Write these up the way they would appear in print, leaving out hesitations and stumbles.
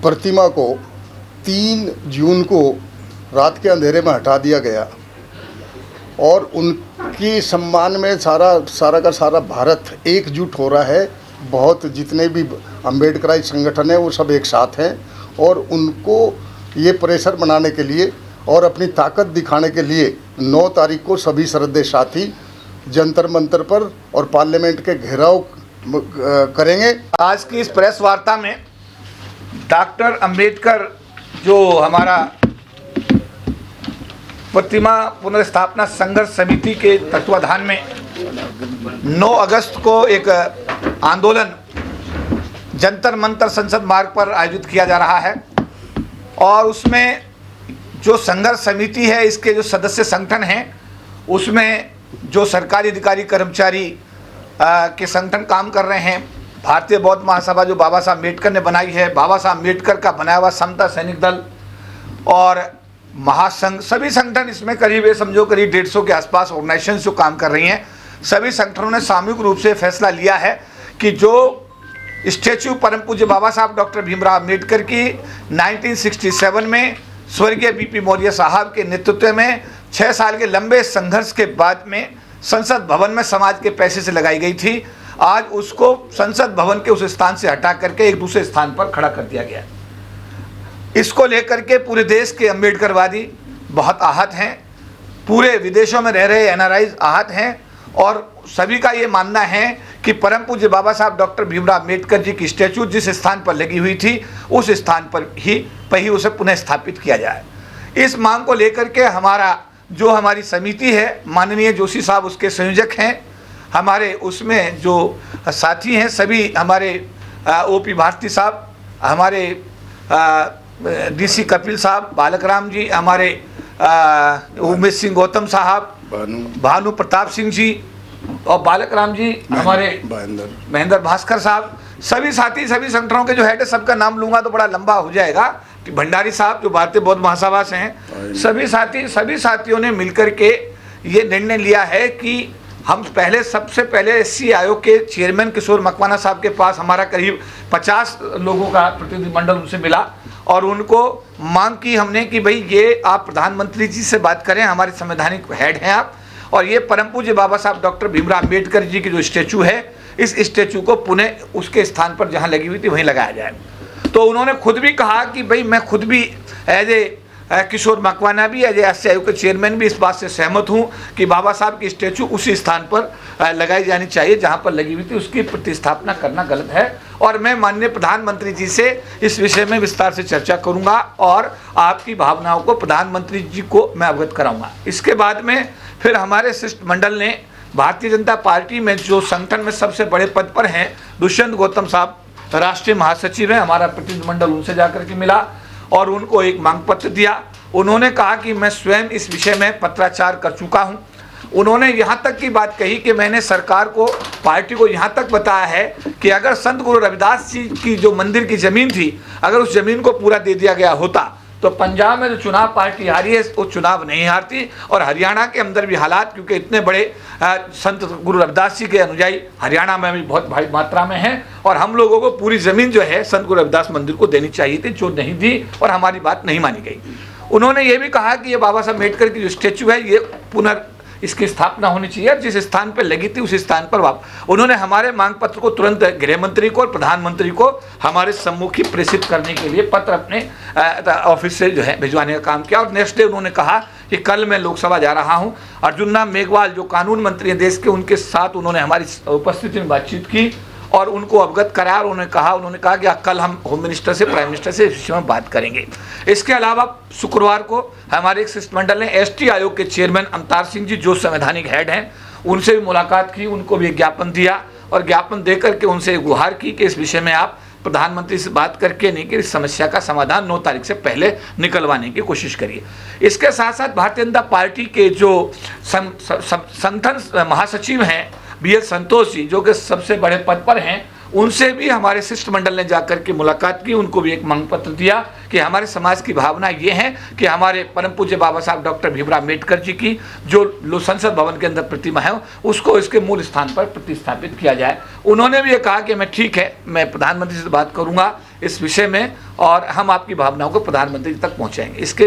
प्रतिमा को 3 जून को रात के अंधेरे में हटा दिया गया और उनकी सम्मान में सारा का सारा भारत एकजुट हो रहा है। बहुत जितने भी अम्बेडकराई संगठन हैं वो सब एक साथ हैं और उनको ये प्रेशर बनाने के लिए और अपनी ताकत दिखाने के लिए 9 तारीख को सभी श्रद्धेय साथी जंतर मंतर पर और पार्लियामेंट के घेराव करेंगे। आज की इस प्रेस वार्ता में डॉक्टर अंबेडकर जो हमारा प्रतिमा पुनर्स्थापना संघर्ष समिति के तत्वाधान में 9 अगस्त को एक आंदोलन जंतर मंतर संसद मार्ग पर आयोजित किया जा रहा है और उसमें जो संघर्ष समिति है, इसके जो सदस्य संगठन हैं, उसमें जो सरकारी अधिकारी कर्मचारी के संगठन काम कर रहे हैं। भारतीय बौद्ध महासभा जो बाबा साहब अम्बेडकर ने बनाई है, बाबा साहब अम्बेडकर का बनाया हुआ समता सैनिक दल और महासंघ, सभी संगठन इसमें करीब 150 के आसपास ऑर्गेनाइजेशन जो काम कर रही हैं, सभी संगठनों ने सामूहिक रूप से फैसला लिया है कि जो स्टैच्यू परम पूज्य बाबा साहब डॉक्टर भीमराव अम्बेडकर की 1967 में स्वर्गीय बीपी मौर्य साहब के नेतृत्व में 6 साल के लंबे संघर्ष के बाद में संसद भवन में समाज के पैसे से लगाई गई थी, आज उसको संसद भवन के उस स्थान से हटा करके एक दूसरे स्थान पर खड़ा कर दिया गया। इसको लेकर के पूरे देश के अम्बेडकरवादी बहुत आहत हैं, पूरे विदेशों में रह रहे एनआरआईज आहत हैं और सभी का ये मानना है कि परम पूज्य बाबा साहब डॉक्टर भीमराव अम्बेडकर जी की स्टैचू जिस स्थान पर लगी हुई थी उस स्थान पर ही उसे पुनः स्थापित किया जाए। इस मांग को लेकर के हमारी समिति है, माननीय जोशी साहब उसके संयोजक हैं, हमारे उसमें जो साथी हैं सभी हमारे ओपी भारती साहब, हमारे डीसी कपिल साहब, बालक राम जी, हमारे उमेश सिंह गौतम साहब, भानु प्रताप सिंह जी और बालक राम जी, हमारे महेंद्र भास्कर साहब, सभी साथी, सभी संगठनों के जो हेड है, सबका नाम लूँगा तो बड़ा लंबा हो जाएगा। कि भंडारी साहब जो भारतीय बौद्ध महासभा से हैं, सभी साथियों ने मिलकर के ये निर्णय लिया है कि हम सबसे पहले एससी आयोग के चेयरमैन किशोर मकवाना साहब के पास हमारा करीब 50 लोगों का प्रतिनिधिमंडल उनसे मिला और उनको मांग की हमने कि भाई ये आप प्रधानमंत्री जी से बात करें, हमारे संवैधानिक हेड हैं आप, और ये परम पूज्य बाबा साहब डॉक्टर भीमराव अम्बेडकर जी की जो स्टैचू है, इस स्टैचू को पुनः उसके स्थान पर जहाँ लगी हुई थी वहीं लगाया जाए। तो उन्होंने खुद भी कहा कि भाई मैं खुद भी एज ए किशोर मकवाना भी एज एससी आयोग के चेयरमैन भी इस बात से सहमत हूँ कि बाबा साहब की स्टैचू उसी स्थान पर लगाई जानी चाहिए जहाँ पर लगी हुई थी, उसकी प्रतिस्थापना करना गलत है और मैं माननीय प्रधानमंत्री जी से इस विषय में विस्तार से चर्चा करूँगा और आपकी भावनाओं को प्रधानमंत्री जी को मैं अवगत कराऊँगा। इसके बाद में फिर हमारे शिष्टमंडल ने भारतीय जनता पार्टी में जो संगठन में सबसे बड़े पद पर हैं दुष्यंत गौतम साहब राष्ट्रीय महासचिव हैं, हमारा प्रतिनिधिमंडल उनसे जाकर के मिला और उनको एक मांग पत्र दिया। उन्होंने कहा कि मैं स्वयं इस विषय में पत्राचार कर चुका हूं। उन्होंने यहाँ तक की बात कही कि मैंने सरकार को, पार्टी को यहाँ तक बताया है कि अगर संत गुरु रविदास जी की जो मंदिर की ज़मीन थी, अगर उस ज़मीन को पूरा दे दिया गया होता तो पंजाब में जो चुनाव पार्टी हारी है वो चुनाव नहीं हारती और हरियाणा के अंदर भी हालात, क्योंकि इतने बड़े संत गुरु रविदास जी के अनुयायी हरियाणा में भी बहुत भारी मात्रा में हैं और हम लोगों को पूरी ज़मीन जो है संत गुरु रविदास मंदिर को देनी चाहिए थी, जो नहीं दी और हमारी बात नहीं मानी गई। उन्होंने ये भी कहा कि ये बाबा साहब अम्बेडकर की जो स्टैचू है ये इसकी स्थापना होनी चाहिए, जिस स्थान पर लगी थी उस स्थान पर उन्होंने हमारे मांग पत्र को तुरंत गृह मंत्री को और प्रधानमंत्री को हमारे सम्मुखी प्रेषित करने के लिए पत्र अपने ऑफिस से जो है भिजवाने का काम किया और नेक्स्ट डे उन्होंने कहा कि कल मैं लोकसभा जा रहा हूं। अर्जुन राम मेघवाल जो कानून मंत्री हैं देश के, उनके साथ उन्होंने हमारी उपस्थिति में बातचीत की और उनको अवगत कराया और उन्होंने कहा कि कल हम होम मिनिस्टर से, प्राइम मिनिस्टर से इस विषय में बात करेंगे। इसके अलावा शुक्रवार को हमारे एक शिष्टमंडल ने एसटी आयोग के चेयरमैन अवतार सिंह जी जो संवैधानिक हेड हैं उनसे भी मुलाकात की, उनको भी ज्ञापन दिया और ज्ञापन दे करके उनसे गुहार की कि इस विषय में आप प्रधानमंत्री से बात करके नहीं कि इस समस्या का समाधान 9 तारीख से पहले निकलवाने की कोशिश करिए। इसके साथ साथ भारतीय जनता पार्टी के जो संगठन महासचिव हैं BL संतोष जी जो कि सबसे बड़े पद पर हैं, उनसे भी हमारे शिष्टमंडल ने जाकर के मुलाकात की, उनको भी एक मांग पत्र दिया कि हमारे समाज की भावना ये है कि हमारे परम पूज्य बाबा साहब डॉक्टर भीमराव अम्बेडकर जी की जो संसद भवन के अंदर प्रतिमा है उसको इसके मूल स्थान पर प्रतिस्थापित किया जाए। उन्होंने भी ये कहा कि मैं ठीक है, मैं प्रधानमंत्री से बात करूंगा इस विषय में और हम आपकी भावनाओं को प्रधानमंत्री तक पहुंचाएंगे। इसके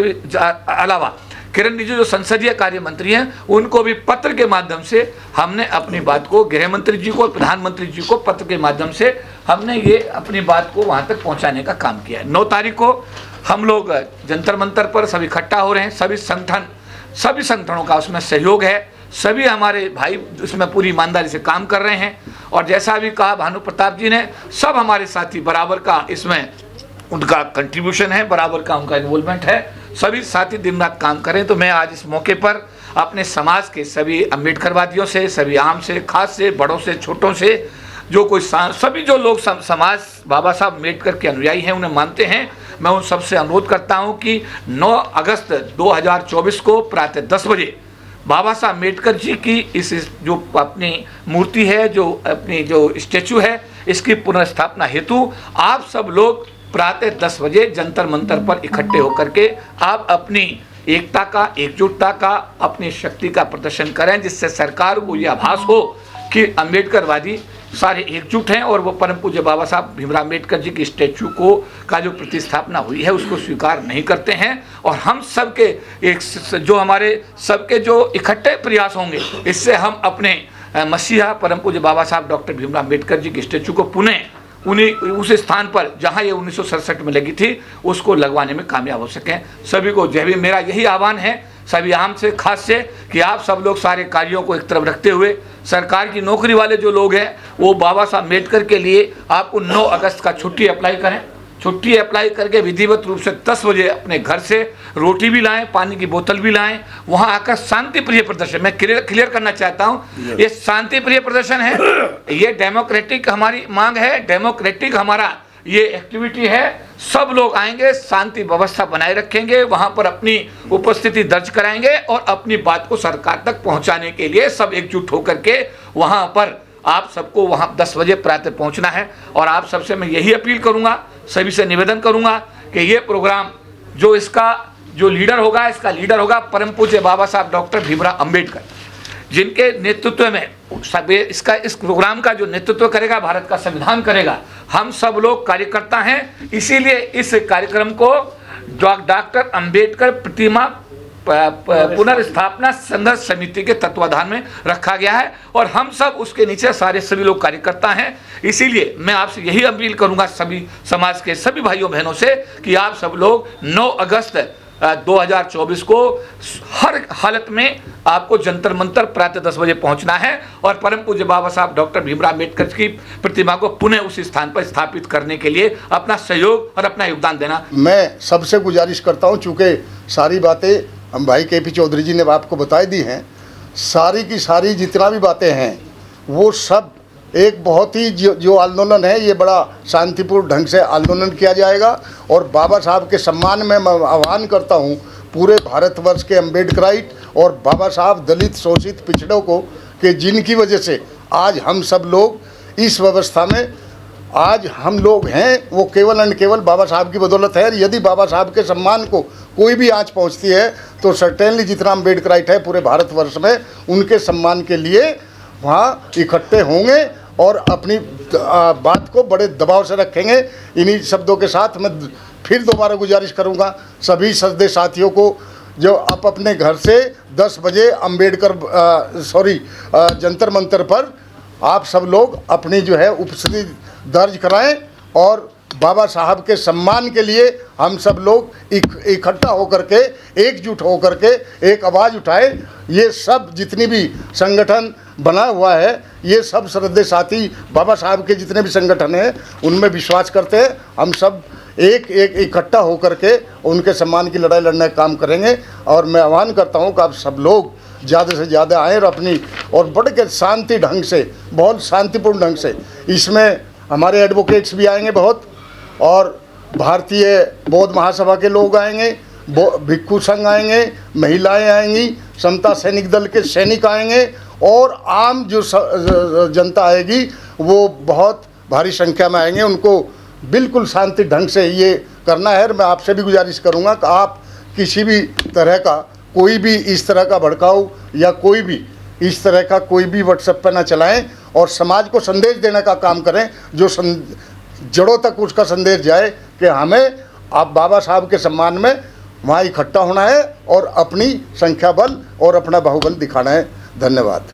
अलावा किरण रिजिजू जो संसदीय कार्य मंत्री हैं, उनको भी पत्र के माध्यम से हमने अपनी बात को गृह मंत्री जी को और प्रधानमंत्री जी को पत्र के माध्यम से हमने ये अपनी बात को वहां तक पहुंचाने का काम किया है। 9 तारीख को हम लोग जंतर मंतर पर सब इकट्ठा हो रहे हैं। सभी संगठनों का उसमें सहयोग है, सभी हमारे भाई इसमें पूरी ईमानदारी से काम कर रहे हैं और जैसा भी कहा भानु प्रताप जी ने, सब हमारे साथी बराबर का इसमें उनका कंट्रीब्यूशन है, बराबर का उनका इन्वॉल्वमेंट है। सभी साथी दिन रात काम करें। तो मैं आज इस मौके पर अपने समाज के सभी अम्बेडकरवादियों से, सभी आम से, खास से, बड़ों से, छोटों से, जो कोई सभी जो लोग समाज बाबा साहब अम्बेडकर के अनुयायी हैं, उन्हें मानते हैं, मैं उन सबसे अनुरोध करता हूं कि 9 अगस्त 2024 को प्रातः 10 बजे बाबा साहब अम्बेडकर जी की इस जो अपनी मूर्ति है, जो अपनी जो स्टैचू है, इसकी पुनर्स्थापना हेतु आप सब लोग प्रातः 10 बजे जंतर मंतर पर इकट्ठे होकर के आप अपनी एकता का, एकजुटता का, अपनी शक्ति का प्रदर्शन करें, जिससे सरकार को यह आभास हो कि अम्बेडकरवादी सारे एकजुट हैं और वो परम पूज्य बाबा साहब भीमराव अम्बेडकर जी की स्टैचू को का जो प्रतिस्थापना हुई है उसको स्वीकार नहीं करते हैं। और हम सबके एक जो हमारे सबके जो इकट्ठे प्रयास होंगे, इससे हम अपने मसीहा परम पूज्य बाबा साहब डॉक्टर भीमराव अम्बेडकर जी की स्टैचू को पुनः उस स्थान पर जहां ये 1967 में लगी थी उसको लगवाने में कामयाब हो सकें। सभी को जय भीम। मेरा यही आह्वान है सभी आम से, खास से, कि आप सब लोग सारे कार्यों को एक तरफ रखते हुए सरकार की नौकरी वाले जो लोग हैं वो बाबा साहब अम्बेडकर के लिए आपको 9 अगस्त का छुट्टी अप्लाई करें। छुट्टी अप्लाई करके विधिवत रूप से 10 बजे अपने घर से रोटी भी लाएं, पानी की बोतल भी लाएं, वहां आकर शांति प्रिय प्रदर्शन, मैं क्लियर करना चाहता हूं, ये शांति प्रिय प्रदर्शन है, ये डेमोक्रेटिक हमारी मांग है, डेमोक्रेटिक हमारा ये एक्टिविटी है। सब लोग आएंगे, शांति व्यवस्था बनाए रखेंगे, वहां पर अपनी उपस्थिति दर्ज कराएंगे और अपनी बात को सरकार तक पहुंचाने के लिए सब एकजुट होकर के वहां पर आप सबको वहां 10 बजे प्रातः पहुंचना है। और आप सबसे मैं यही अपील करूंगा, सभी से निवेदन करूंगा कि ये प्रोग्राम जो इसका जो लीडर होगा, इसका लीडर होगा परम पूज्य बाबा साहब डॉक्टर भीमराव अम्बेडकर, जिनके नेतृत्व में इस प्रोग्राम का जो नेतृत्व करेगा भारत का संविधान करेगा। हम सब लोग कार्यकर्ता हैं, इसीलिए इस कार्यक्रम को डॉक्टर अम्बेडकर प्रतिमा पुनर्स्थापना संघर्ष समिति के तत्वाधान में रखा गया है और हम सब उसके नीचे सारे सभी लोग कार्यकर्ता हैं। इसीलिए मैं आपसे यही अपील करूंगा सभी समाज के सभी भाइयों बहनों से कि आप सब लोग 9 अगस्त 2024 को हर हालत में आपको जंतर मंतर प्रातः 10 बजे पहुंचना है और परम पूज्य बाबा साहब डॉक्टर भीमराव अम्बेडकर की प्रतिमा को पुनः उस स्थान पर स्थापित करने के लिए अपना सहयोग और अपना योगदान देना। मैं सबसे गुजारिश करता हूं, चूँकि सारी बातें हम भाई के पी चौधरी जी ने आपको बताई दी हैं, सारी की सारी जितना भी बातें हैं वो सब एक बहुत ही जो आंदोलन है ये बड़ा शांतिपूर्ण ढंग से आंदोलन किया जाएगा। और बाबा साहब के सम्मान में मैं आह्वान करता हूँ पूरे भारतवर्ष के अम्बेडकराइट और बाबा साहब दलित शोषित पिछड़ों को, कि जिनकी वजह से आज हम सब लोग इस व्यवस्था में आज हम लोग हैं, वो केवल एंड केवल बाबा साहब की बदौलत है। यदि बाबा साहब के सम्मान को कोई भी आँच पहुँचती है तो सर्टेनली जितना अम्बेडकराइट है पूरे भारतवर्ष में उनके सम्मान के लिए वहाँ इकट्ठे होंगे और अपनी बात को बड़े दबाव से रखेंगे। इन्हीं शब्दों के साथ मैं फिर दोबारा गुजारिश करूंगा सभी सदस्य साथियों को, जो आप अपने घर से 10 बजे जंतर मंतर पर आप सब लोग अपनी जो है उपस्थिति दर्ज कराएं और बाबा साहब के सम्मान के लिए हम सब लोग इकट्ठा होकर के, एकजुट होकर के एक आवाज़ उठाएं। ये सब जितनी भी संगठन बना हुआ है, ये सब श्रद्धेय साथी बाबा साहब के जितने भी संगठन हैं उनमें विश्वास करते हैं। हम सब एक इकट्ठा होकर के उनके सम्मान की लड़ाई लड़ने का काम करेंगे। और मैं आह्वान करता हूँ कि आप सब लोग ज़्यादा से ज़्यादा आएँ और अपनी और बड़े के शांति ढंग से, बहुत शांतिपूर्ण ढंग से, इसमें हमारे एडवोकेट्स भी आएंगे बहुत, और भारतीय बौद्ध महासभा के लोग आएंगे, भिक्षु संघ आएंगे, महिलाएं आएंगी, समता सैनिक दल के सैनिक आएंगे और आम जो जनता आएगी वो बहुत भारी संख्या में आएंगे उनको बिल्कुल शांति ढंग से ये करना है। और मैं आपसे भी गुजारिश करूँगा कि आप किसी भी तरह का कोई भी इस तरह का भड़काऊ या कोई भी इस तरह का कोई भी व्हाट्सएप पर ना चलाएं और समाज को संदेश देने का काम करें जो जड़ों तक उसका संदेश जाए कि हमें आप बाबा साहब के सम्मान में वहाँ इकट्ठा होना है और अपनी संख्या बल और अपना बाहुबल दिखाना है। धन्यवाद।